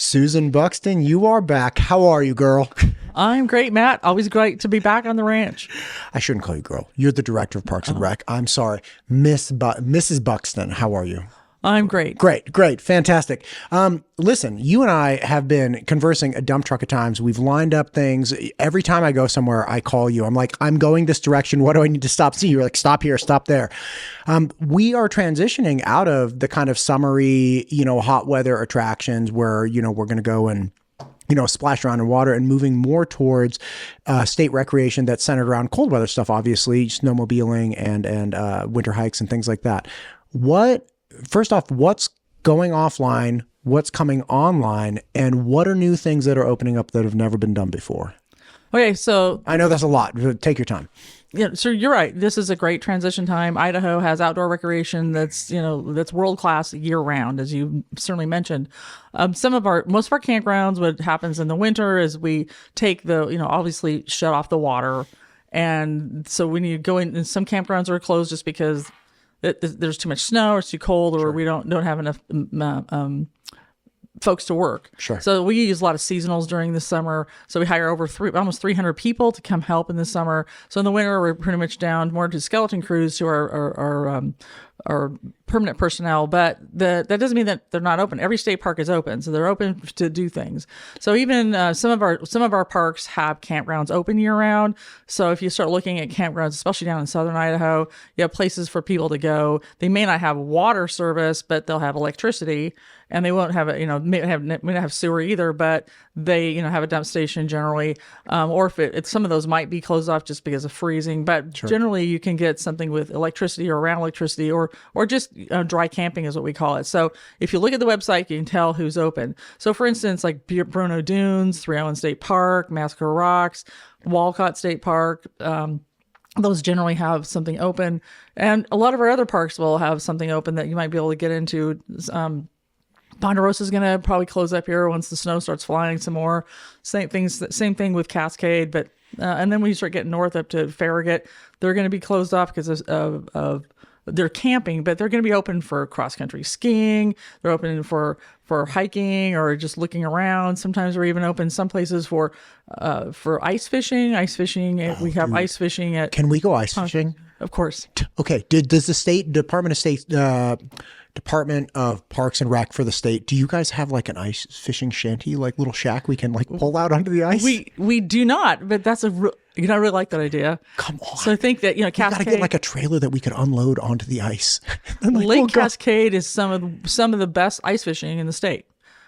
Susan Buxton, you are back. How are you, girl? I'm great, Matt. Always great to be back on the ranch. I shouldn't call you girl. You're the director of Parks and Rec. I'm sorry. Mrs. Buxton, how are you? I'm great. Great. Fantastic. Listen, you and I have been conversing a dump truck of times. We've lined up things. Every time I go somewhere, I call you. I'm like, I'm going this direction. What do I need to stop? See, you're like, stop here, stop there. We are transitioning out of the kind of summery, hot weather attractions where, we're going to go and splash around in water and moving more towards state recreation that's centered around cold weather stuff, obviously, snowmobiling and winter hikes and things like that. First off, what's going offline, what's coming online, and what are new things that are opening up that have never been done before? Okay, so I know that's a lot. Take your time. Yeah, so you're right. This is a great transition time. Idaho has outdoor recreation that's world class year round, as you certainly mentioned. Most of our campgrounds, what happens in the winter is we take obviously shut off the water, and so when you go in, and some campgrounds are closed just because there's too much snow, or it's too cold, or Sure. we don't have enough folks to work. Sure. So we use a lot of seasonals during the summer. So we hire over almost 300 people to come help in the summer. So in the winter, we're pretty much down more to skeleton crews who are permanent personnel, but that doesn't mean that they're not open. Every state park is open, so they're open to do things. So even some of our parks have campgrounds open year round. So if you start looking at campgrounds, especially down in southern Idaho, you have places for people to go. They may not have water service, but they'll have electricity, and they won't have may not have sewer either, but they have a dump station generally, or if some of those might be closed off just because of freezing, but Sure. generally you can get something with electricity or around electricity, or just dry camping is what we call it. So if you look at the website, you can tell who's open. So for instance, like Bruno Dunes, 301 State Park, Massacre Rocks, Walcott State Park, those generally have something open, and a lot of our other parks will have something open that you might be able to get into. Ponderosa is going to probably close up here once the snow starts flying some more. Same thing with Cascade, but and then when you start getting north up to Farragut, they're going to be closed off because of they're camping, but they're going to be open for cross country skiing. They're open for hiking or just looking around. Sometimes we're even open some places for ice fishing. We have ice fishing at. Can we go ice fishing? Of course. Okay. Does the Department of Parks and Rec for the state, do you guys have like an ice fishing shanty, like little shack we can like pull out onto the ice? We do not, but that's I really like that idea. Come on. So I think that We Cascade, gotta get like a trailer that we could unload onto the ice. And, like, Lake we'll go- Cascade is some of the best ice fishing in the state.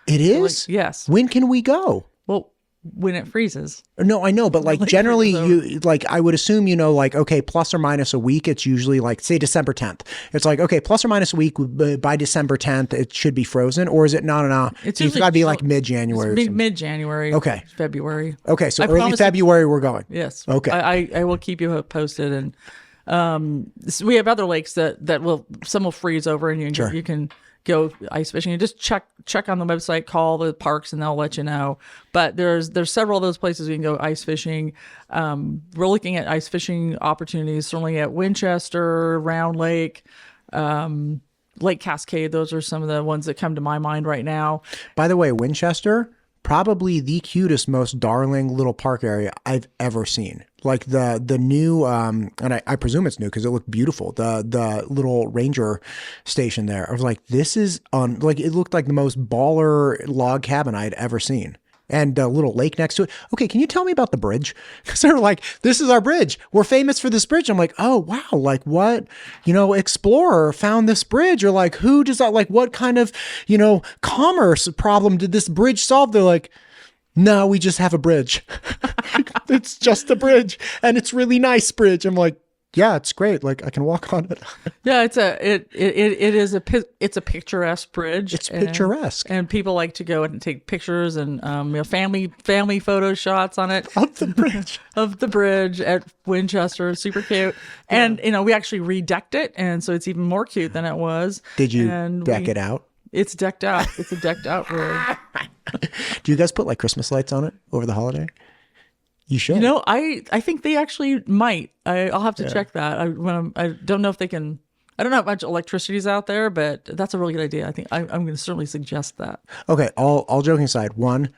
It is? Yes. When can we go? Well, when it freezes. No, I know, but like generally you like I would assume okay, plus or minus a week, it's usually like say December 10th. It's like okay, plus or minus a week by December 10th it should be frozen, or is it no. It's got to be like mid-January. Mid-January. Okay. February. Okay, so I early promise February we're going. Yes. Okay. I will keep you posted, and we have other lakes that some will freeze over, and you can go ice fishing. You just check on the website, call the parks, and they'll let you know. But there's several of those places you can go ice fishing. We're looking at ice fishing opportunities certainly at Winchester, Round Lake, Lake Cascade. Those are some of the ones that come to my mind right now. By the way, Winchester, probably the cutest, most darling little park area I've ever seen. Like the new, and I presume it's new because it looked beautiful. The little ranger station there. I was like, this is it looked like the most baller log cabin I had ever seen. And the little lake next to it. Okay, can you tell me about the bridge? Because they're like, this is our bridge. We're famous for this bridge. I'm like, oh, wow. Like what, explorer found this bridge? Or like, who does that, like what kind of, commerce problem did this bridge solve? They're like, no, we just have a bridge. It's just a bridge. And it's really nice bridge. I'm like, yeah, it's great. Like I can walk on it. Yeah, it's a picturesque bridge. It's picturesque, and people like to go and take pictures and family photo shots on it of the bridge at Winchester. Super cute. Yeah. And we actually redecked it, and so it's even more cute than it was. Did you deck it out? It's decked out. It's a decked out bridge. Do you guys put like Christmas lights on it over the holiday? You should. I think they actually might. I'll have to check that. I don't know if they can. I don't know how much electricity is out there, but that's a really good idea. I think I'm going to certainly suggest that. Okay, all joking aside, one,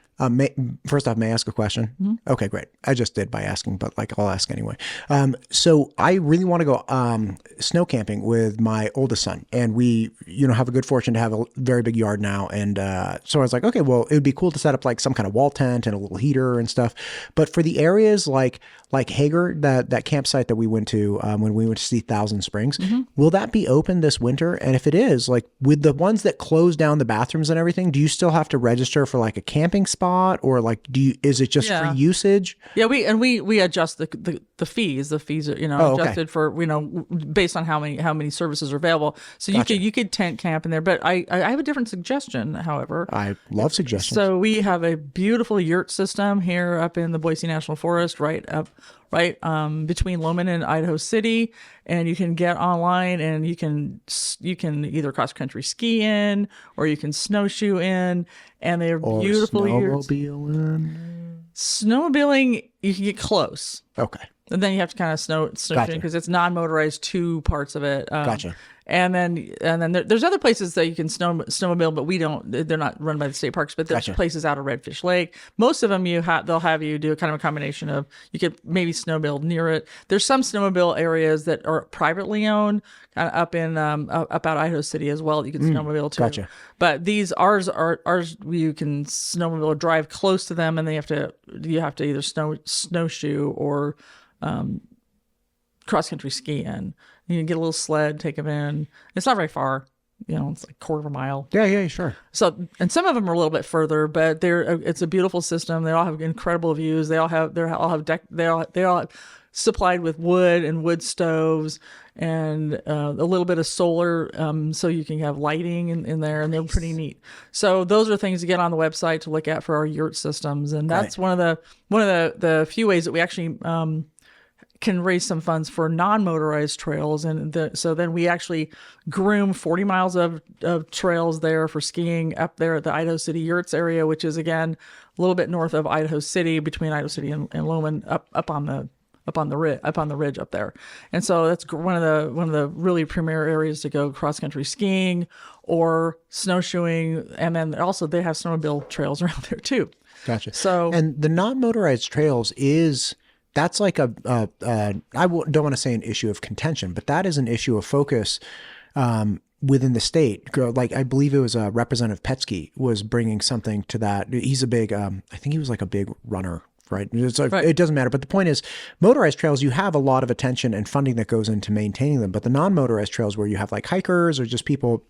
first off, may I ask a question? Okay, great. I just did by asking, but like I'll ask anyway. So I really want to go snow camping with my oldest son, and we, have a good fortune to have a very big yard now. And so I was like, okay, well, it would be cool to set up like some kind of wall tent and a little heater and stuff. But for the areas like Hager, that campsite that we went to when we went to see Thousand Springs, will that be open this winter? And if it is, like with the ones that close down the bathrooms and everything, do you still have to register for like a camping spot, or like is it just free usage? Yeah, we adjust the fees. The fees are adjusted for based on how many services are available. So you could tent camp in there. But I have a different suggestion. However, I love suggestions. So we have a beautiful yurt system here up in the Boise National Forest, right between Loman and Idaho City, and you can get online and you can either cross country ski in or you can snowshoe in, and they're beautiful yurts. Snowmobiling, you can get close. Okay. And then you have to kind of snowshoe because it's non-motorized, two parts of it. Gotcha. And then there's other places that you can snowmobile, but we don't. They're not run by the state parks. But there's places out of Redfish Lake. Most of them they'll have you do a kind of a combination of, you could maybe snowmobile near it. There's some snowmobile areas that are privately owned, kind of up in up out Idaho City as well. You can snowmobile too. Gotcha. But ours you can snowmobile or drive close to them, and you have to either snowshoe or cross country ski in. You can get a little sled, take them in. It's not very far, it's like a quarter of a mile. Yeah, sure. So, and some of them are a little bit further, but it's a beautiful system. They all have incredible views. They all have supplied with wood and wood stoves and a little bit of solar, so you can have lighting in there, and they're pretty neat. So those are things to get on the website to look at for our yurt systems, and that's one of the few ways that we actually can raise some funds for non-motorized trails. And so then we actually groom 40 miles of trails there for skiing up there at the Idaho City Yurts area, which is again a little bit north of Idaho City, between Idaho City and Loman, up on the ridge up there. And so that's one of the really premier areas to go cross country skiing or snowshoeing. And then also they have snowmobile trails around there too. Gotcha. So, and the non-motorized trails that's like I don't want to say an issue of contention, but that is an issue of focus within the state. Like I believe it was Representative Petsky was bringing something to that. He's a big, I think he was like a big runner, right? It's like, It doesn't matter. But the point is, motorized trails, you have a lot of attention and funding that goes into maintaining them. But the non-motorized trails where you have like hikers or just people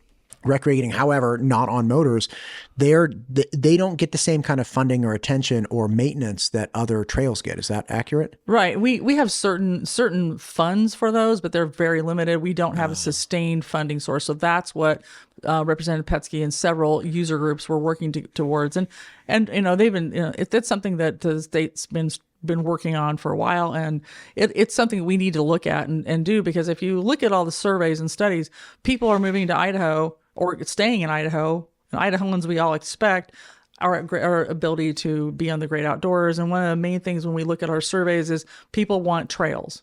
recreating, however, not on motors, they don't get the same kind of funding or attention or maintenance that other trails get. Is that accurate? Right. We have certain funds for those, but they're very limited. We don't have a sustained funding source. So that's what Representative Petsky and several user groups were working towards. And they've been, that's something that the state's been working on for a while, and it's something we need to look at and do, because if you look at all the surveys and studies, people are moving to Idaho or staying in Idaho. And Idahoans, we all expect our ability to be on the great outdoors. And one of the main things when we look at our surveys is people want trails.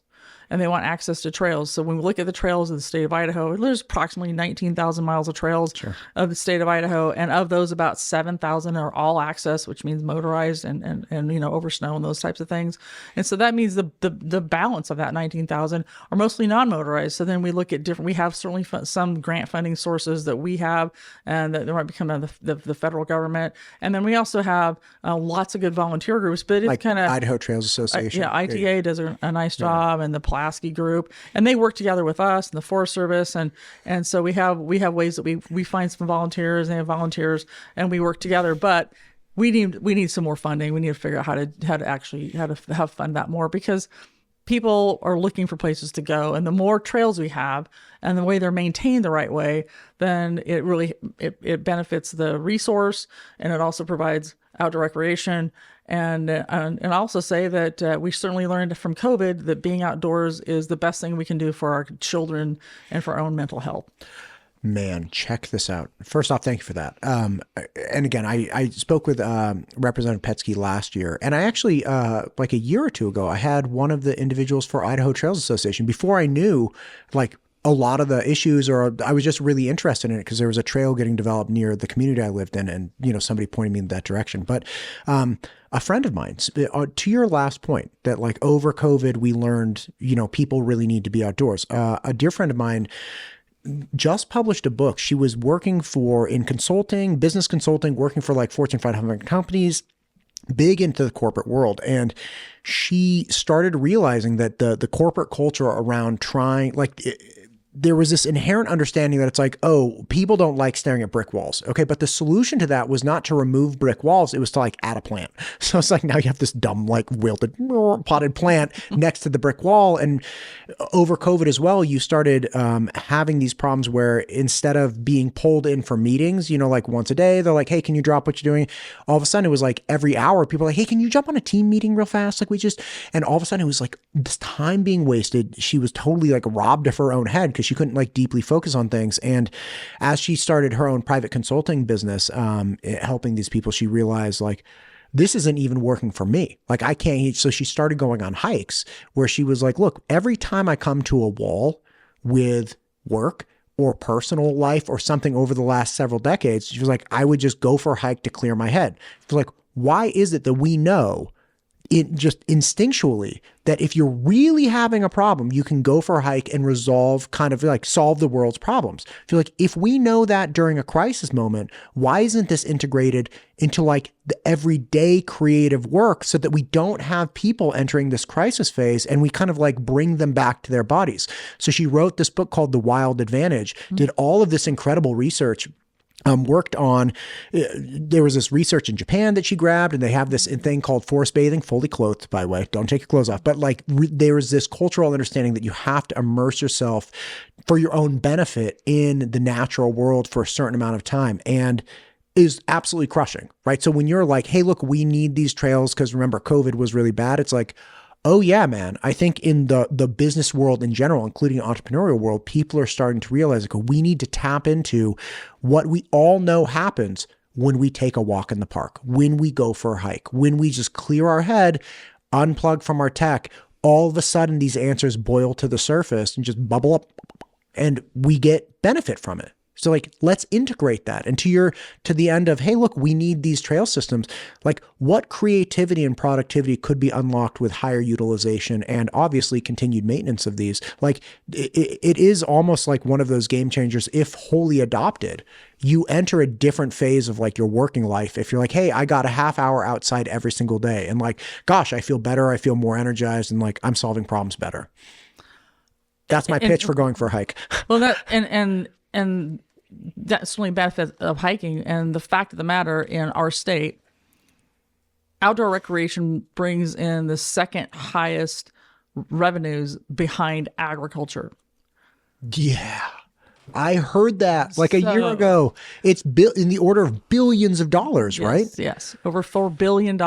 And they want access to trails. So when we look at the trails of the state of Idaho, there's approximately 19,000 miles of trails of the state of Idaho. And of those, about 7,000 are all access, which means motorized and over snow and those types of things. And so that means the balance of that 19,000 are mostly non-motorized. So then we look at we have certainly some grant funding sources that we have, and that might become the federal government. And then we also have lots of good volunteer groups, but it's like kind of Idaho Trails Association. ITA does a nice job, and the Pulaski group, and they work together with us and the Forest Service, and so we have ways that we find some volunteers, and they have volunteers, and we work together. But we need some more funding. We need to figure out how to fund that more, because people are looking for places to go, and the more trails we have and the way they're maintained the right way, then it really it benefits the resource, and it also provides outdoor recreation. And I'll also say that we certainly learned from COVID that being outdoors is the best thing we can do for our children and for our own mental health. Man, check this out. First off, thank you for that. And again, I spoke with Representative Petsky last year, and I actually, like a year or two ago, I had one of the individuals for Idaho Trails Association, before I knew, like, a lot of the issues, or I was just really interested in it because there was a trail getting developed near the community I lived in, and somebody pointed me in that direction. But a friend of mine, to your last point, that like over COVID we learned people really need to be outdoors. A dear friend of mine just published a book. She was working in consulting, business consulting, working for like Fortune 500 companies, big into the corporate world. And she started realizing that the corporate culture around there was this inherent understanding that it's like, oh, people don't like staring at brick walls. Okay. But the solution to that was not to remove brick walls. It was to like add a plant. So it's like, now you have this dumb, like wilted potted plant next to the brick wall. And over COVID as well, you started having these problems where instead of being pulled in for meetings, like once a day, they're like, hey, can you drop what you're doing? All of a sudden it was like every hour, people are like, hey, can you jump on a team meeting real fast? And all of a sudden it was like this time being wasted. She was totally like robbed of her own head because she couldn't like deeply focus on things. And as she started her own private consulting business, helping these people, she realized like, this isn't even working for me. Like I can't. So she started going on hikes where she was like, look, every time I come to a wall with work or personal life or something over the last several decades, she was like, I would just go for a hike to clear my head. She's like, why is it that we know it just instinctually that if you're really having a problem, you can go for a hike and solve the world's problems? I feel like if we know that during a crisis moment, why isn't this integrated into like the everyday creative work so that we don't have people entering this crisis phase and we kind of like bring them back to their bodies? So she wrote this book called The Wild Advantage, did all of this incredible research. Worked on, there was this research in Japan that she grabbed, and they have this thing called forest bathing, fully clothed, by the way, don't take your clothes off. But like there is this cultural understanding that you have to immerse yourself for your own benefit in the natural world for a certain amount of time, and is absolutely crushing, right? So when you're like, hey, look, we need these trails because remember, COVID was really bad. It's like, oh yeah, man. I think in the business world in general, including the entrepreneurial world, people are starting to realize like we need to tap into what we all know happens when we take a walk in the park, when we go for a hike, when we just clear our head, unplug from our tech. All of a sudden, these answers boil to the surface and just bubble up, and we get benefit from it. So like, let's integrate that. And to the end of, hey, look, we need these trail systems. Like what creativity and productivity could be unlocked with higher utilization and obviously continued maintenance of these? Like it is almost like one of those game changers. If wholly adopted, you enter a different phase of like your working life. If you're like, hey, I got a half hour outside every single day and like, gosh, I feel better. I feel more energized and like I'm solving problems better. That's my pitch for going for a hike. Well, and that's the only benefit of hiking. And the fact of the matter, in our state, outdoor recreation brings in the second highest revenues behind agriculture. Yeah. I heard that like a year ago. It's in the order of billions of dollars, yes, right? Yes. Over $4 billion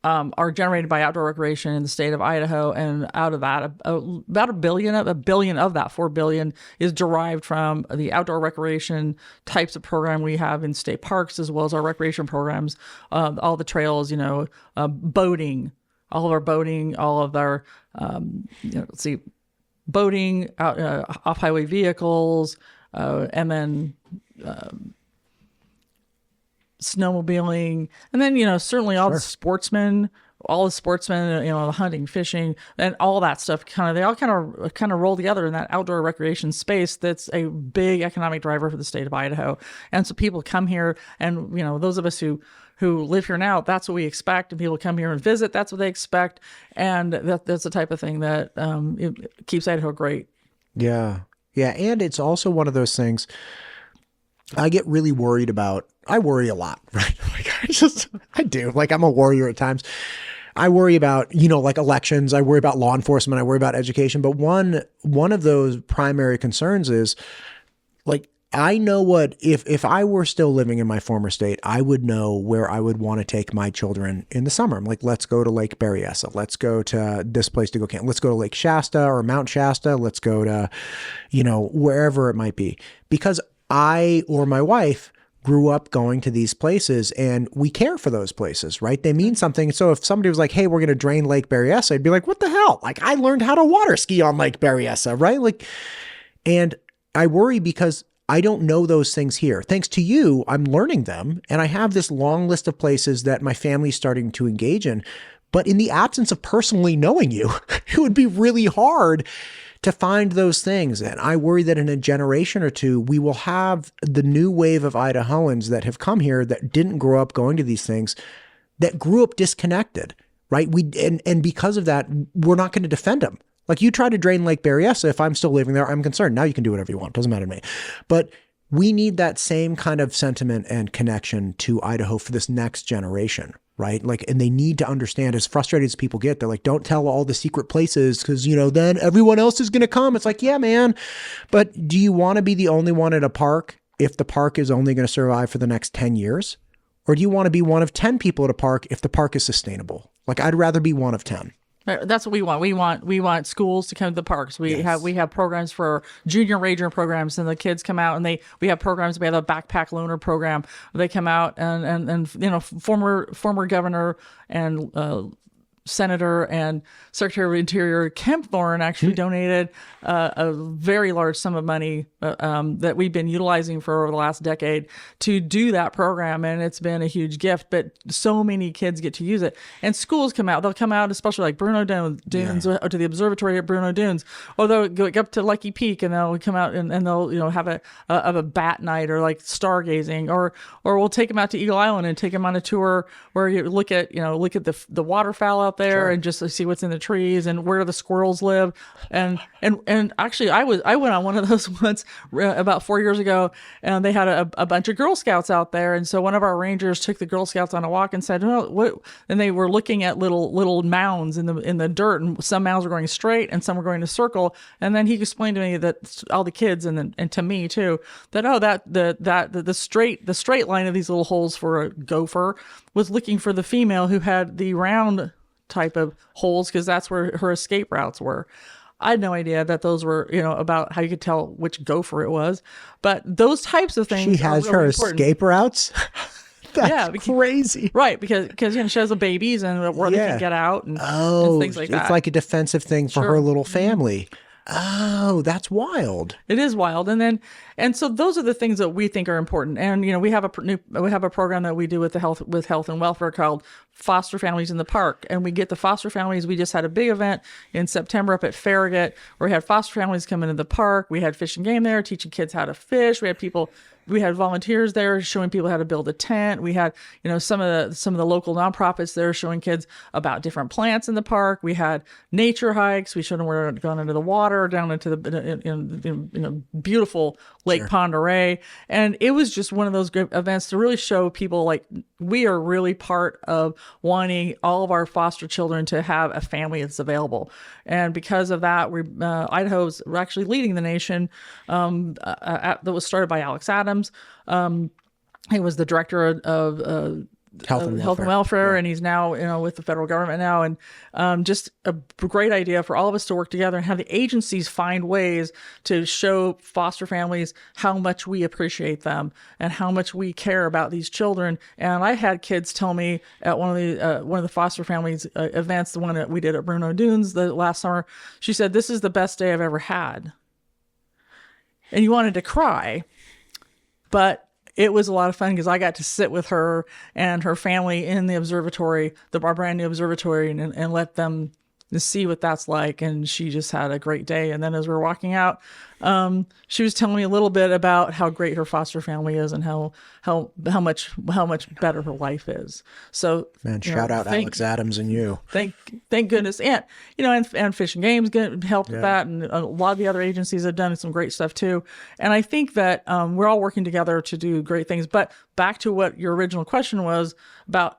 are generated by outdoor recreation in the state of Idaho, and out of that, about a billion of that 4 billion is derived from the outdoor recreation types of program we have in state parks, as well as our recreation programs, all the trails, boating, all of our boating, all of our, boating, off-highway vehicles, and then snowmobiling, and then certainly all the sportsmen, the hunting, fishing, and all that stuff. They all kind of roll together in that outdoor recreation space. That's a big economic driver for the state of Idaho. And so people come here, and those of us who live here now, that's what we expect. And people come here and visit, that's what they expect, and that's the type of thing that it keeps Idaho great. Yeah, and it's also one of those things I get really worried about. I worry a lot, right? I do. Like I'm a warrior at times. I worry about, like elections. I worry about law enforcement. I worry about education. But one of those primary concerns is like, I know what, if I were still living in my former state, I would know where I would want to take my children in the summer. I'm like, let's go to Lake Berryessa. Let's go to this place to go camp. Let's go to Lake Shasta or Mount Shasta. Let's go to, wherever it might be. Because I or my wife grew up going to these places and we care for those places, right? They mean something. So if somebody was like, hey, we're going to drain Lake Berryessa, I'd be like, what the hell? Like I learned how to water ski on Lake Berryessa, right? Like And I worry because I don't know those things here. Thanks to you, I'm learning them. And I have this long list of places that my family's starting to engage in. But in the absence of personally knowing you, it would be really hard to find those things. And I worry that in a generation or two, we will have the new wave of Idahoans that have come here that didn't grow up going to these things, that grew up disconnected, right? And because of that, we're not going to defend them. Like you try to drain Lake Berryessa, if I'm still living there, I'm concerned. Now you can do whatever you want. Doesn't matter to me. But we need that same kind of sentiment and connection to Idaho for this next generation, right? Like, and they need to understand, as frustrated as people get, they're like, don't tell all the secret places because, then everyone else is going to come. It's like, yeah, man. But do you want to be the only one at a park if the park is only going to survive for the next 10 years? Or do you want to be one of 10 people at a park if the park is sustainable? Like, I'd rather be one of 10. That's what we want. We want schools to come to the parks. We have programs for junior ranger programs, and the kids come out and we have programs. We have a backpack loaner program. They come out and former governor and Senator and Secretary of Interior Kemp Thorne actually donated a very large sum of money that we've been utilizing for over the last decade to do that program, and it's been a huge gift. But so many kids get to use it, and schools come out. They'll come out, especially like Bruno Dunes, or to the observatory at Bruno Dunes, or they'll go up to Lucky Peak, and they'll come out and they'll have a bat night or like stargazing, or we'll take them out to Eagle Island and take them on a tour where you look at the waterfowl out there. Sure. And just to see what's in the trees and where the squirrels live. And actually I went on one of those once about 4 years ago, and they had a bunch of Girl Scouts out there. And so one of our rangers took the Girl Scouts on a walk and said, "Oh, what?" And they were looking at little mounds in the dirt, and some mounds were going straight and some were going to circle. And then he explained to me that all the kids and to me too, that the straight line of these little holes for a gopher was looking for the female who had the round type of holes, because that's where her escape routes were. I had no idea that those were, about how you could tell which gopher it was. But those types of things. She has her escape routes? That's crazy. Right, because she has the babies and where they can get out and things like that. It's like a defensive thing for her little family. Oh, that's wild. It is wild. And so those are the things that we think are important. And, we have a program that we do with health and welfare called Foster Families in the Park. And we get the foster families. We just had a big event in September up at Farragut where we had foster families come into the park. We had fish and game there, teaching kids how to fish. We had volunteers there showing people how to build a tent. We had, some of the local nonprofits there showing kids about different plants in the park. We had nature hikes. We showed them where they're going into the water, down into the beautiful Lake Pend Oreille. And it was just one of those great events to really show people like we are really part of wanting all of our foster children to have a family that's available. And because of that, Idaho's actually leading the nation. That was started by Alex Adams. He was the director of Health and Welfare, and he's now with the federal government now, and just a great idea for all of us to work together and have the agencies find ways to show foster families how much we appreciate them and how much we care about these children. And I had kids tell me at one of the foster families events, the one that we did at Bruno Dunes the last summer, she said, "This is the best day I've ever had," and you wanted to cry, but it was a lot of fun because I got to sit with her and her family in the observatory, our brand new observatory, and let them see what that's like. And she just had a great day. And then as we were walking out, she was telling me a little bit about how great her foster family is and how much better her life is. So, man, shout out Alex Adams and you. Thank goodness. And, and Fish and Games helped with that. And a lot of the other agencies have done some great stuff too. And I think that we're all working together to do great things. But back to what your original question was about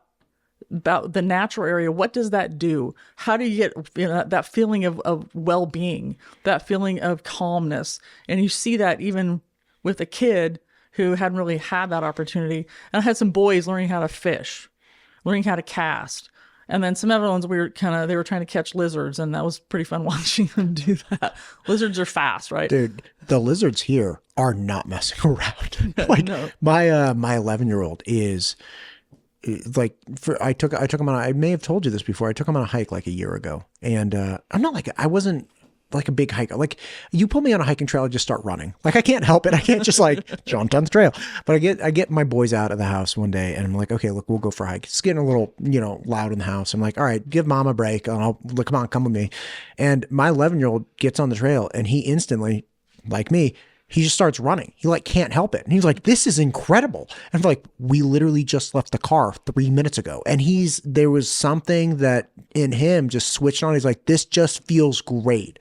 the natural area, what does that do? How do you get that feeling of well-being, that feeling of calmness? And you see that even with a kid who hadn't really had that opportunity. And I had some boys learning how to fish, learning how to cast. And then some other ones they were trying to catch lizards, and that was pretty fun watching them do that. Lizards are fast, right? Dude, the lizards here are not messing around. No. My 11-year-old is like, I took him on. I may have told you this before. I took him on a hike like a year ago, and I wasn't like a big hike. Like you put me on a hiking trail, I just start running. Like I can't help it. I can't just like jump down the trail. But I get my boys out of the house one day and I'm like, okay, look, we'll go for a hike. It's getting a little, loud in the house. I'm like, all right, give mom a break. And I'll look, come on, come with me. And my 11-year-old gets on the trail and he instantly, like me, he just starts running. He like can't help it. And he's like, this is incredible. And I'm like, we literally just left the car 3 minutes ago. And there was something that in him just switched on. He's like, this just feels great.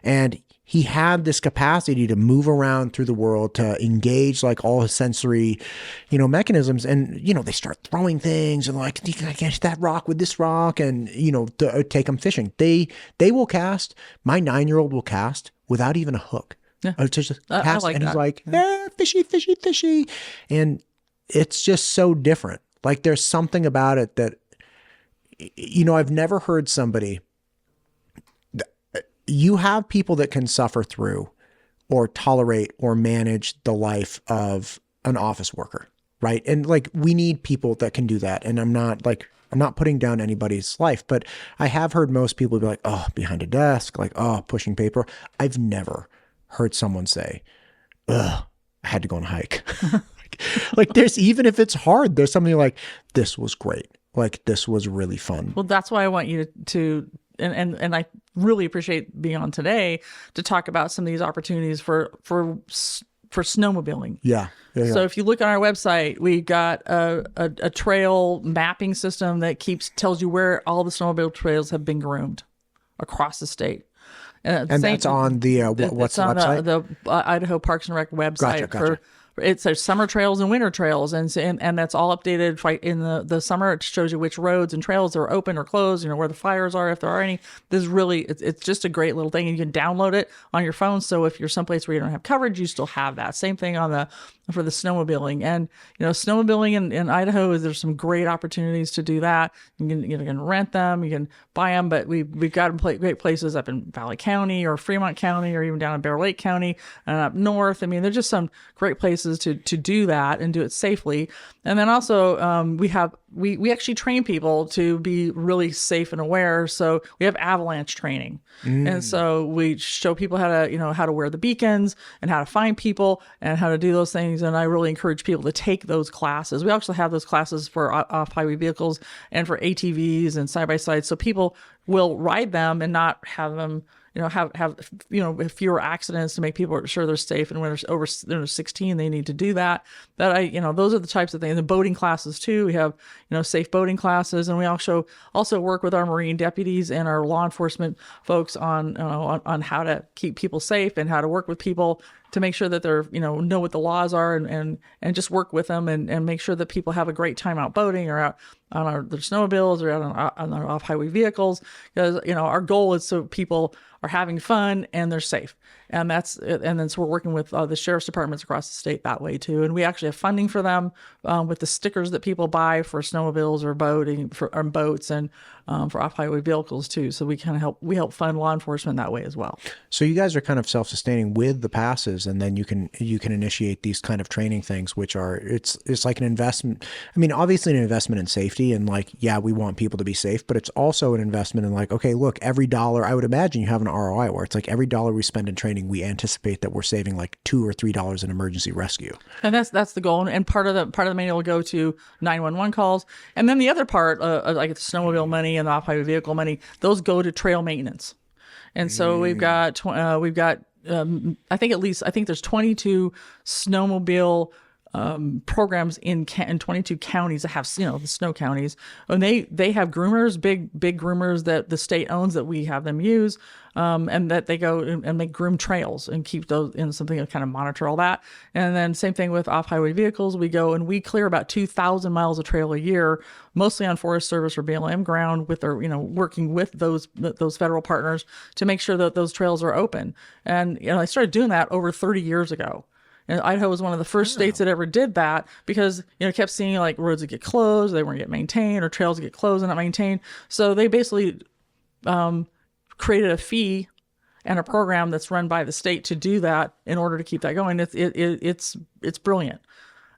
And he had this capacity to move around through the world, to engage like all his sensory, mechanisms. And, they start throwing things and like, I catch that rock with this rock and, to take them fishing. They will cast. My 9-year-old will cast without even a hook. Yeah. Just I like and that. he's like, fishy, fishy, fishy. And it's just so different. Like there's something about it that, I've never heard somebody, you have people that can suffer through or tolerate or manage the life of an office worker, right? And like, we need people that can do that. And I'm not putting down anybody's life, but I have heard most people be like, oh, behind a desk, like, oh, pushing paper. I've never heard someone say, ugh, I had to go on a hike. like there's, even if it's hard, there's something like, this was great. Like this was really fun. Well, that's why I want you to and I really appreciate being on today to talk about some of these opportunities for snowmobiling. Yeah. So if you look on our website, we got a trail mapping system that tells you where all the snowmobile trails have been groomed across the state. And that's on the what's the website? The Idaho Parks and Rec website. Gotcha. There's summer trails and winter trails, and that's all updated. Right in the summer, it shows you which roads and trails are open or closed. Where the fires are, if there are any. This is really it's just a great little thing, and you can download it on your phone. So if you're someplace where you don't have coverage, you still have that. Same thing for the snowmobiling, and snowmobiling in Idaho there's some great opportunities to do that. You can rent them, you can buy them, but we've got great places up in Valley County or Fremont County or even down in Bear Lake County and up north. I mean, there's just some great places to do that and do it safely. And then also we actually train people to be really safe and aware. So we have avalanche training, and so we show people how to wear the beacons and how to find people and how to do those things. And I really encourage people to take ththose classes. We actually have those classes for off-highway vehicles and for ATVs and side-by-sides. So people will ride them and not have them, have fewer accidents to make people sure they're safe. And when they're over 16, they need to do that. But those are the types of things. The boating classes too. We have, safe boating classes, and we also work with our Marine deputies and our law enforcement folks on how to keep people safe and how to work with people to make sure that they're, know what the laws are and just work with them and make sure that people have a great time out boating or out on their snowmobiles or out on their off-highway vehicles. Because, our goal is so people are having fun and they're safe. And then so we're working with the sheriff's departments across the state that way too. And we actually have funding for them with the stickers that people buy for snowmobiles or boating for boats and for off-highway vehicles too. So we help fund law enforcement that way as well. So you guys are kind of self-sustaining with the passes, and then you can initiate these kind of training things, which are it's like an investment. I mean, obviously an investment in safety, and like, yeah, we want people to be safe, but it's also an investment in like, okay, look, every dollar, I would imagine you have an ROI where it's like every dollar we spend in training, we anticipate that we're saving like $2 or $3 in emergency rescue. And that's the goal. And part of the manual will go to 911 calls, and then the other part, like the snowmobile money and the off-highway vehicle money, those go to trail maintenance. And so we've got I think there's 22 snowmobile programs in 22 counties that have, the snow counties, and they have groomers, big groomers that the state owns that we have them use, and that they go and make groom trails and keep those in something to kind of monitor all that. And then same thing with off-highway vehicles, we go and we clear about 2,000 miles of trail a year, mostly on Forest Service or BLM ground with their, working with those federal partners to make sure that those trails are open. And, I started doing that over 30 years ago. And Idaho was one of the first states that ever did that because, kept seeing like roads that get closed, they weren't get maintained, or trails that get closed and not maintained. So they basically created a fee and a program that's run by the state to do that in order to keep that going. It's brilliant.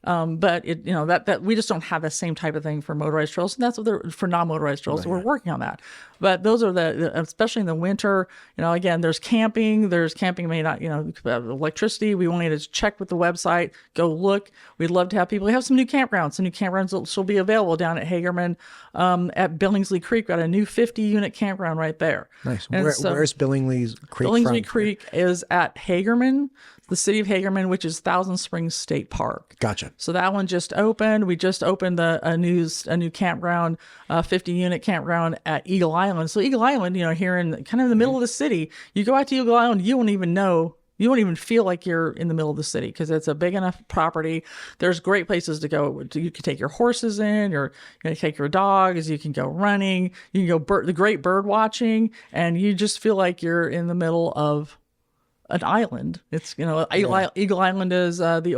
But that we just don't have the same type of thing for motorized trails, and that's what they're for non-motorized trails. So we're working on that. But those are especially in the winter. Again, there's camping. May not, electricity. We want you to check with the website. Go look. We'd love to have people. We have some new campgrounds. Some new campgrounds will be available down at Hagerman, at Billingsley Creek. We got a new 50-unit campground right there. Nice. Where's Billingsley Creek? Billingsley Creek is at Hagerman, the city of Hagerman, which is Thousand Springs State Park. Gotcha. So that one just opened. We just opened a new campground, 50-unit campground at Eagle Island. So Eagle Island, here in kind of the middle of the city, you go out to Eagle Island, you won't even feel like you're in the middle of the city because it's a big enough property. There's great places to go. You can take your horses in, you can take your dogs, you can go running, you can go the great bird watching, and you just feel like you're in the middle of an island. It's Eagle Island is the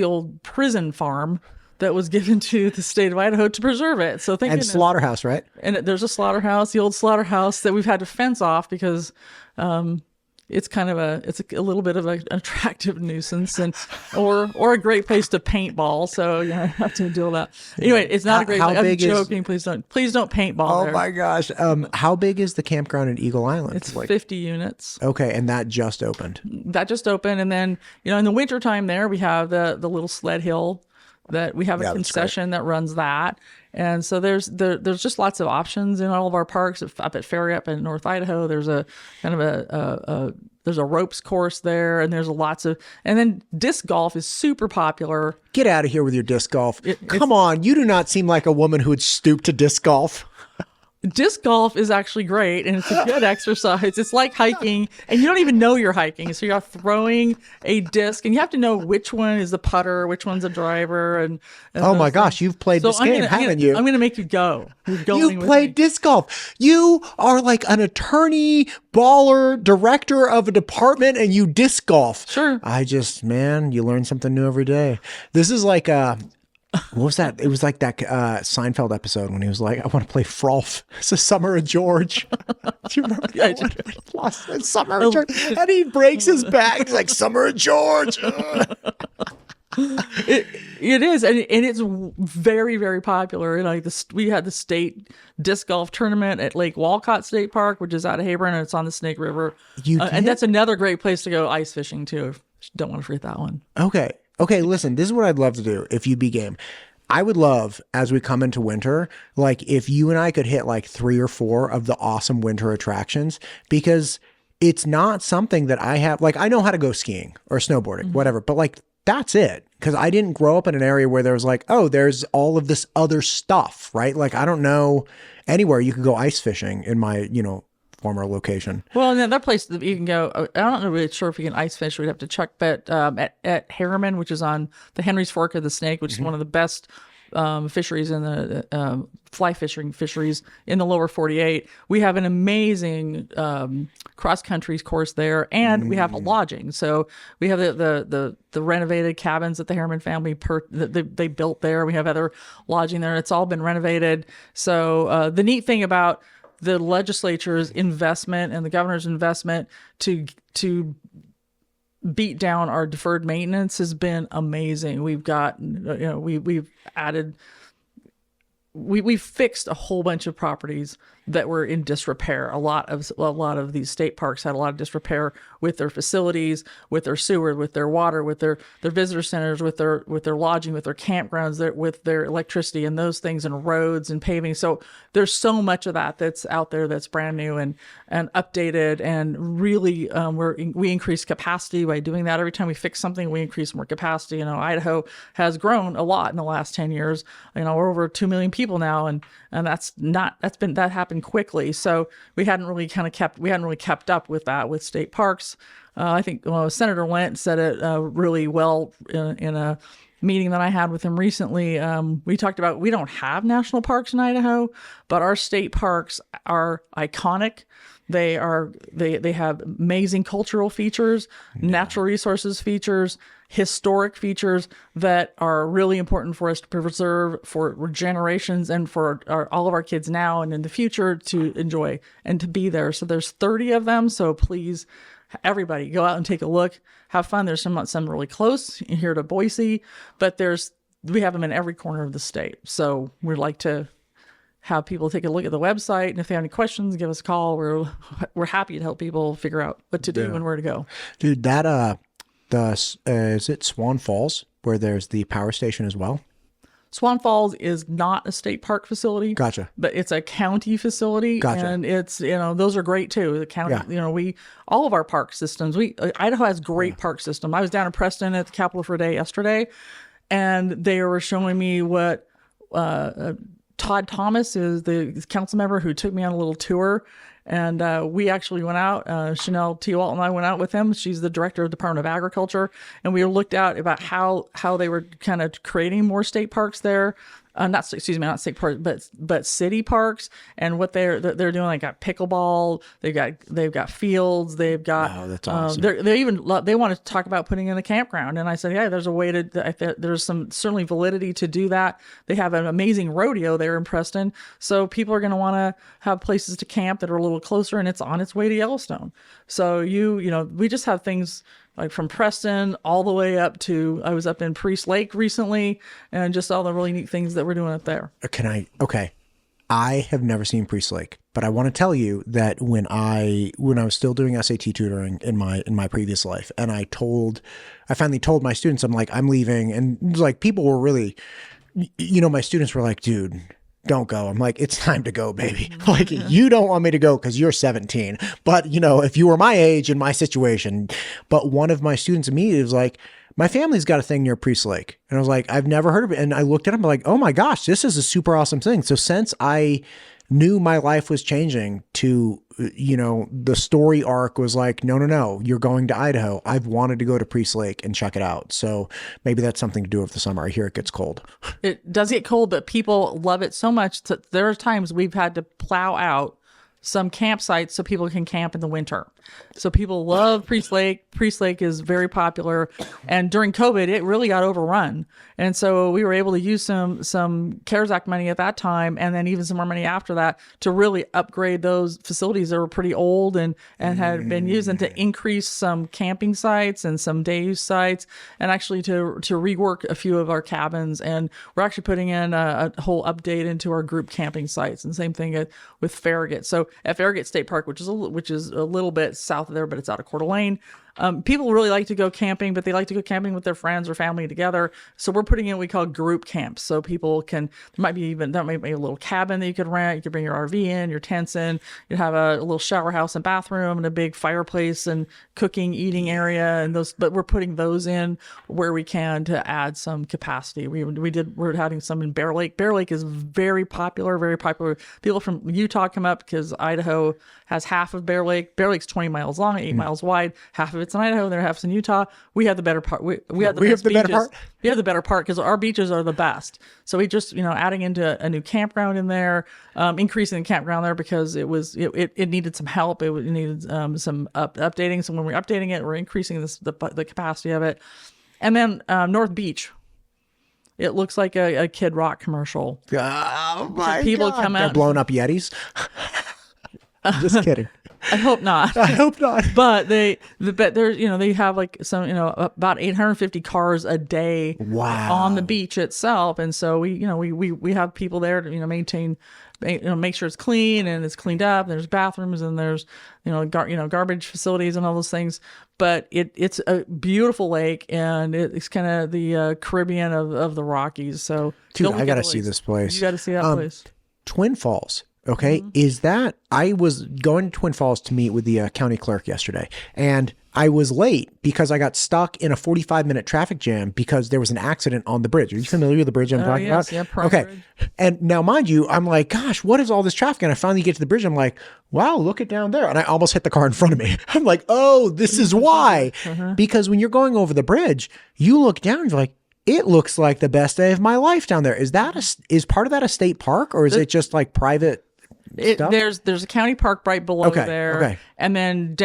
old prison farm that was given to the state of Idaho to preserve it. So and slaughterhouse, right? And there's a slaughterhouse, the old slaughterhouse that we've had to fence off because it's kind of a little bit of an attractive nuisance or a great place to paintball. So I have to deal with that. Anyway, it's not a great place. I'm joking. Please don't paintball. Oh my gosh. How big is the campground at Eagle Island? It's 50 units. Okay, and that just opened. And then in the wintertime there we have the little sled hill that we have a concession that runs that. And so there's just lots of options in all of our parks. Up at Ferry, up in North Idaho, there's a kind of there's a ropes course there, and and then disc golf is super popular. Get out of here with your disc golf. Come on, you do not seem like a woman who would stoop to disc golf. Disc golf is actually great, and it's a good exercise. It's like hiking, and you don't even know you're hiking. So you're throwing a disc, and you have to know which one is the putter, which one's a driver. And oh my gosh, you've played this game, haven't you? I'm going to make you go. You've played disc golf. You are like an attorney, baller, director of a department, and you disc golf. Sure. You learn something new every day. This is like what was that? It was like that Seinfeld episode when he was like, I want to play Frolf. It's a Summer of George. Do you remember that? Summer of George. And he breaks his back. He's like, Summer of George. It is. And it's very, very popular. We had the state disc golf tournament at Lake Walcott State Park, which is out of Hebron, and it's on the Snake River. And that's another great place to go ice fishing, too. Don't want to forget that one. Okay, listen, this is what I'd love to do if you'd be game. I would love, as we come into winter, like if you and I could hit like 3 or 4 of the awesome winter attractions, because it's not something that I have, like I know how to go skiing or snowboarding, whatever, but like that's it. Because I didn't grow up in an area where there was like, oh, there's all of this other stuff, right? Like I don't know anywhere you could go ice fishing in my, former location. Well, another place that you can go, I'm not really sure if you can ice fish, we'd have to check, but at Harriman, which is on the Henry's Fork of the Snake, which is one of the best fisheries in the fly fishing fisheries in the lower 48, we have an amazing cross-country course there, and we have a lodging. So we have the renovated cabins that the Harriman family they built there. We have other lodging there. It's all been renovated. So the neat thing about the legislature's investment and the governor's investment to beat down our deferred maintenance has been amazing. We've got, we've added, we fixed a whole bunch of properties that were in disrepair. A lot of these state parks had a lot of disrepair with their facilities, with their sewer, with their water, with their visitor centers, with their lodging, with their campgrounds, with their electricity and those things, and roads and paving. So there's so much of that that's out there that's brand new and updated, and really we increase capacity by doing that. Every time we fix something, we increase more capacity. Idaho has grown a lot in the last 10 years. We're over 2 million people now, and that happened quickly. So we hadn't really kept up with that with state parks. I think Senator Lent said it really well in a meeting that I had with him recently. We talked about, we don't have national parks in Idaho, but our state parks are iconic. They have amazing cultural features, natural resources features, historic features that are really important for us to preserve for generations and for all of our kids now and in the future to enjoy and to be there. So there's 30 of them. So please everybody go out and take a look, have fun. There's some really close here to Boise, but we have them in every corner of the state. So we'd like to have people take a look at the website, and if they have any questions, give us a call. We're happy to help people figure out what to do and where to go. Dude, that is it Swan Falls where there's the power station as well? Swan Falls is not a state park facility. Gotcha. But it's a county facility. Gotcha. And it's, those are great too. The county, all of our park systems, Idaho has great park system. I was down in Preston at the Capitol for a day yesterday, and they were showing me what, Todd Thomas is the council member who took me on a little tour. And we actually went out, Chanel T. Walt and I went out with him. She's the director of the Department of Agriculture. And we looked out about how they were kind of creating more state parks there. Not state parks, but city parks, and what they're doing. They got pickleball, they've got fields, they've got. Oh, that's awesome. They want to talk about putting in a campground, and I said, yeah, there's a way to. There's some certainly validity to do that. They have an amazing rodeo there in Preston, so people are going to want to have places to camp that are a little closer, and it's on its way to Yellowstone. So we just have things like from Preston all the way up to, I was up in Priest Lake recently, and just all the really neat things that we're doing up there. Okay. I have never seen Priest Lake, but I want to tell you that when I was still doing SAT tutoring in my previous life, and I finally told my students, I'm like, I'm leaving. And like, people were really, my students were like, dude, don't go. I'm like, it's time to go, baby. Like, you don't want me to go because you're 17. But, if you were my age in my situation. But one of my students immediately was like, my family's got a thing near Priest Lake. And I was like, I've never heard of it. And I looked at him like, oh my gosh, this is a super awesome thing. So since I knew my life was changing to, the story arc was like, no, you're going to Idaho. I've wanted to go to Priest Lake and check it out. So maybe that's something to do over the summer. I hear it gets cold. It does get cold, but people love it so much that there are times we've had to plow out some campsites so people can camp in the winter. So people love Priest Lake. Priest Lake is very popular. And during COVID, it really got overrun. And so we were able to use some CARES Act money at that time, and then even some more money after that, to really upgrade those facilities that were pretty old and had been used, and to increase some camping sites and some day use sites, and actually to rework a few of our cabins. And we're actually putting in a whole update into our group camping sites, and same thing with Farragut. So at Farragut State Park, which is a little bit south of there, but it's out of Coeur d'Alene. People really like to go camping, but they like to go camping with their friends or family together. So we're putting in what we call group camps. So people there might be a little cabin that you could rent. You could bring your RV in, your tents in. You'd have a little shower house and bathroom and a big fireplace and cooking, eating area. But we're putting those in where we can to add some capacity. We're having some in Bear Lake. Bear Lake is very popular, very popular. People from Utah come up because Idaho has half of Bear Lake. Bear Lake's 20 miles long, 8 miles wide. Half of it's in Idaho, there half's in Utah. We have the better part. We have the best beaches. Better part? We have the better part because our beaches are the best. So we just, adding into a new campground in there, increasing the campground there because it needed some help. It needed some updating. So when we're updating it, we're increasing the capacity of it. And then North Beach. It looks like a Kid Rock commercial. Oh my people God. Come out. They're blowing up Yetis. Just kidding. I hope not. I hope not. But they have like some, about 850 cars a day. Wow. On the beach itself. And so we have people there to, maintain, make sure it's clean and it's cleaned up. There's bathrooms and there's, garbage facilities and all those things. But it's a beautiful lake, and it's kind of the Caribbean of the Rockies. So dude, I got to see this place. You got to see that place. Twin Falls. Okay. Is that, I was going to Twin Falls to meet with the county clerk yesterday, and I was late because I got stuck in a 45-minute traffic jam because there was an accident on the bridge. Are you familiar with the bridge I'm talking about? Yeah, okay. Bridge. And now, mind you, I'm like, gosh, what is all this traffic? And I finally get to the bridge. I'm like, wow, look it down there. And I almost hit the car in front of me. I'm like, oh, this is why. Because when you're going over the bridge, you look down and you're like, it looks like the best day of my life down there. Is part of that a state park, or is it just like private? There's a county park right below there. Okay. And then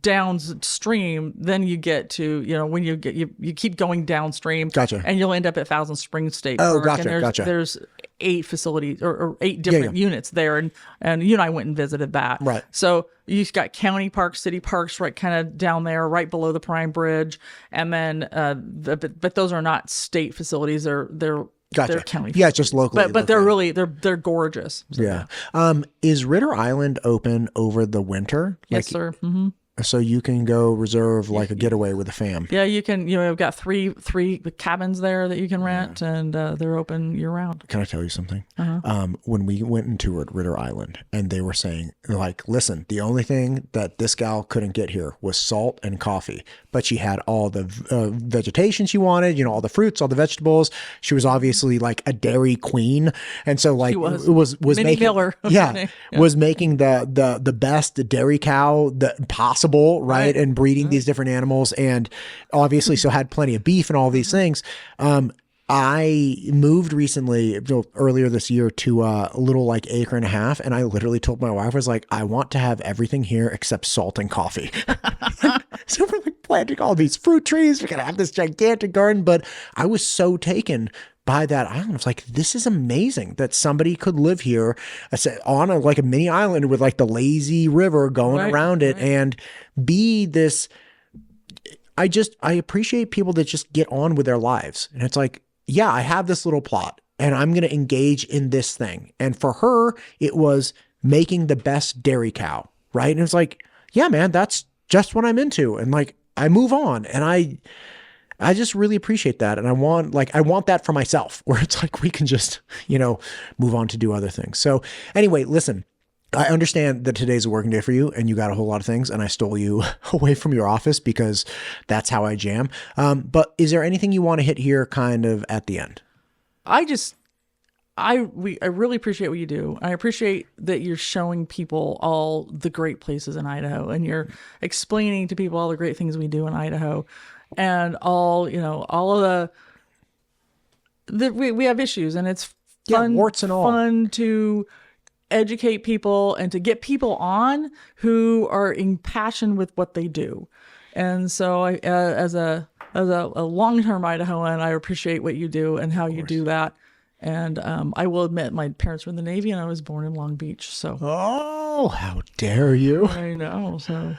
downstream, then you get to, when you keep going downstream. Gotcha. And you'll end up at Thousand Springs State Park. Park. Gotcha. And Gotcha. There's 8 facilities or 8 different units there. And you and I went and visited that. Right. So you've got county parks, city parks, right kind of down there, right below the Prime Bridge. And then, but those are not state facilities. They're Gotcha. county. Yeah, it's just locally. But they're really, they're gorgeous. So, yeah. Is Ritter Island open over the winter? Yes, sir. Mm-hmm. So you can go reserve like a getaway with a fam. Yeah, you can. We've got three cabins there that you can rent, and they're open year round. Can I tell you something? When we went and toured Ritter Island, and they were saying, like, listen, the only thing that this gal couldn't get here was salt and coffee, but she had all the vegetation she wanted, all the fruits, all the vegetables. She was obviously like a dairy queen, and so like was Minnie making Miller. was making the best dairy cow that possible, right? And breeding these different animals, and obviously so had plenty of beef and all these things. I moved recently, earlier this year, to a little like acre and a half, and I literally told my wife, I was like, I want to have everything here except salt and coffee. So we're like planting all these fruit trees. We're gonna have this gigantic garden, but I was so taken by that island. I was like, this is amazing that somebody could live here on like a mini island with like the lazy river going around it and be this. I appreciate people that just get on with their lives. And it's like, yeah, I have this little plot and I'm going to engage in this thing. And for her, it was making the best dairy cow. Right. And it's like, yeah, man, that's just what I'm into. And like, I move on, and I just really appreciate that. And I want that for myself, where it's like, we can just, move on to do other things. So anyway, listen, I understand that today's a working day for you and you got a whole lot of things, and I stole you away from your office because that's how I jam. But is there anything you want to hit here kind of at the end? I really appreciate what you do. I appreciate that you're showing people all the great places in Idaho, and you're explaining to people all the great things we do in Idaho, and all of we have issues, and it's fun, warts and all. Fun to educate people and to get people on who are impassioned with what they do. And so I, as a long-term Idahoan, I appreciate what you do and how you do that. And I will admit, my parents were in the Navy, and I was born in Long Beach. So, oh, how dare you! I know. So,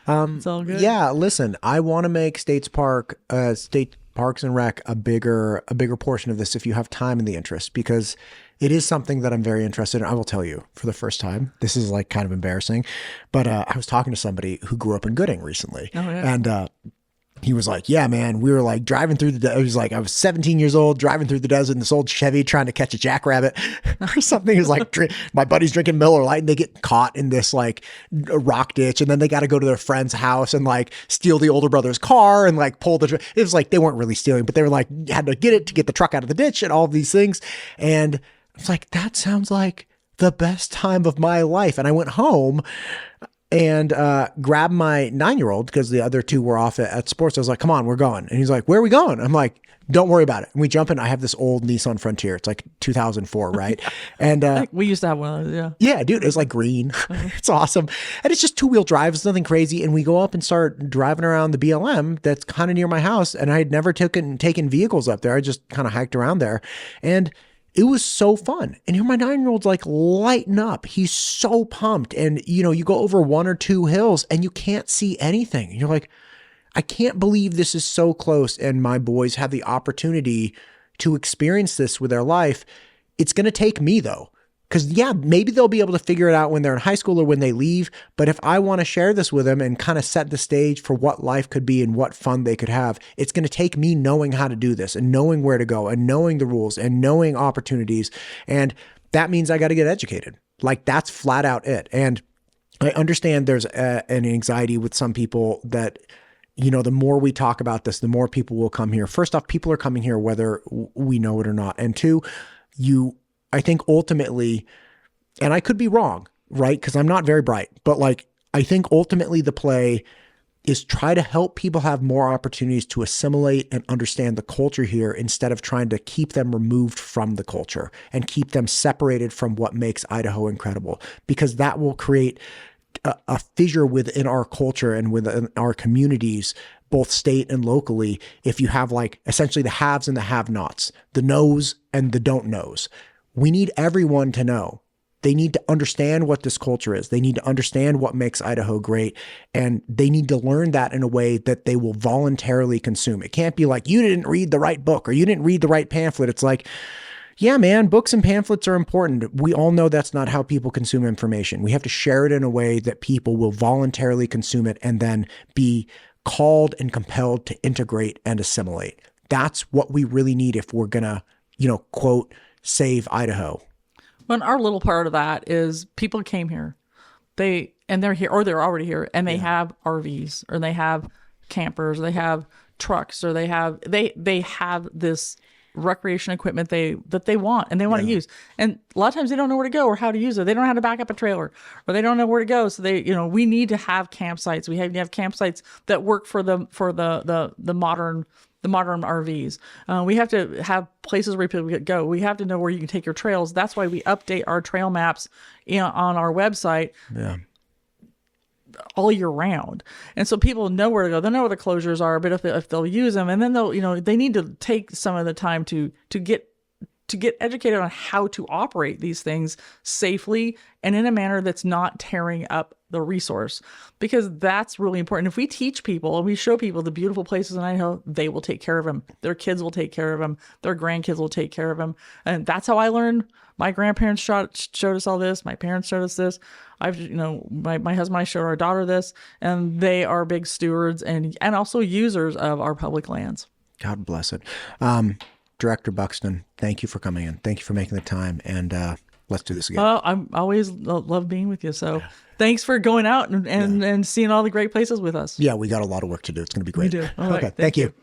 it's all good. Yeah, listen, I want to make state parks and rec a bigger portion of this if you have time and the interest, because it is something that I'm very interested in. I will tell you, for the first time, this is like kind of embarrassing, but I was talking to somebody who grew up in Gooding recently, and he was like, yeah, man, we were like driving through the, it was like, I was 17 years old, driving through the desert in this old Chevy trying to catch a jackrabbit or something. It was like, my buddy's drinking Miller Lite, and they get caught in this like rock ditch, and then they got to go to their friend's house and like steal the older brother's car and like pull it was like, they weren't really stealing, but they were like, had to get the truck out of the ditch and all of these things. And I was like, that sounds like the best time of my life. And I went home and grabbed my 9-year-old, because the other two were off at sports. I was like, come on, we're going. And he's like, where are we going? I'm like, don't worry about it. And we jump in. I have this old Nissan Frontier. It's like 2004, right? And we used to have one of those, yeah. Yeah, dude, it's like green. It's awesome. And it's just 2-wheel drive. It's nothing crazy. And we go up and start driving around the BLM that's kind of near my house. And I had never taken vehicles up there. I just kind of hiked around there. And it was so fun. And here my 9-year-old's like lighting up. He's so pumped. And, you go over 1 or 2 hills and you can't see anything. And you're like, I can't believe this is so close. And my boys have the opportunity to experience this with their life. It's going to take me though. Because yeah, maybe they'll be able to figure it out when they're in high school or when they leave. But if I want to share this with them and kind of set the stage for what life could be and what fun they could have, it's going to take me knowing how to do this and knowing where to go and knowing the rules and knowing opportunities. And that means I got to get educated. Like, that's flat out it. And I understand there's an anxiety with some people that, the more we talk about this, the more people will come here. First off, people are coming here whether we know it or not. And two, I think ultimately, and I could be wrong, right? Because I'm not very bright, but like, I think ultimately the play is try to help people have more opportunities to assimilate and understand the culture here, instead of trying to keep them removed from the culture and keep them separated from what makes Idaho incredible, because that will create a fissure within our culture and within our communities, both state and locally, if you have like essentially the haves and the have-nots, the knows and the don't knows. we need everyone to know. They need to understand what this culture is. They need to understand what makes Idaho great. And they need to learn that in a way that they will voluntarily consume. It can't be like, you didn't read the right book or you didn't read the right pamphlet. It's like, yeah, man, books and pamphlets are important. We all know that's not how people consume information. We have to share it in a way that people will voluntarily consume it and then be called and compelled to integrate and assimilate. That's what we really need if we're going to, quote, save Idaho. Well, our little part of that is people came here, they're here, or they're already here, and they have RVs, or they have campers, or they have trucks, or they have this recreation equipment that they want and they want to use. And a lot of times they don't know where to go or how to use it. They don't know how to back up a trailer, or they don't know where to go. So we need to have campsites. We have to have campsites that work for the modern RVs. We have to have places where people can go. We have to know where you can take your trails. That's why we update our trail maps on our website. Yeah. All year round. And so people know where to go. They know where the closures are, but if they'll use them, and then they need to take some of the time to get educated on how to operate these things safely and in a manner that's not tearing up the resource, because that's really important. If we teach people and we show people the beautiful places in Idaho, they will take care of them. Their kids will take care of them. Their grandkids will take care of them. And that's how I learned. My grandparents showed us all this. My parents showed us this. My husband and I showed our daughter this, and they are big stewards and also users of our public lands. God bless it. Director Buxton, thank you for coming in. Thank you for making the time, and let's do this again. Well, I always love being with you. So thanks for going out and seeing all the great places with us. Yeah, we got a lot of work to do. It's going to be great. We do. All okay, right, thank you.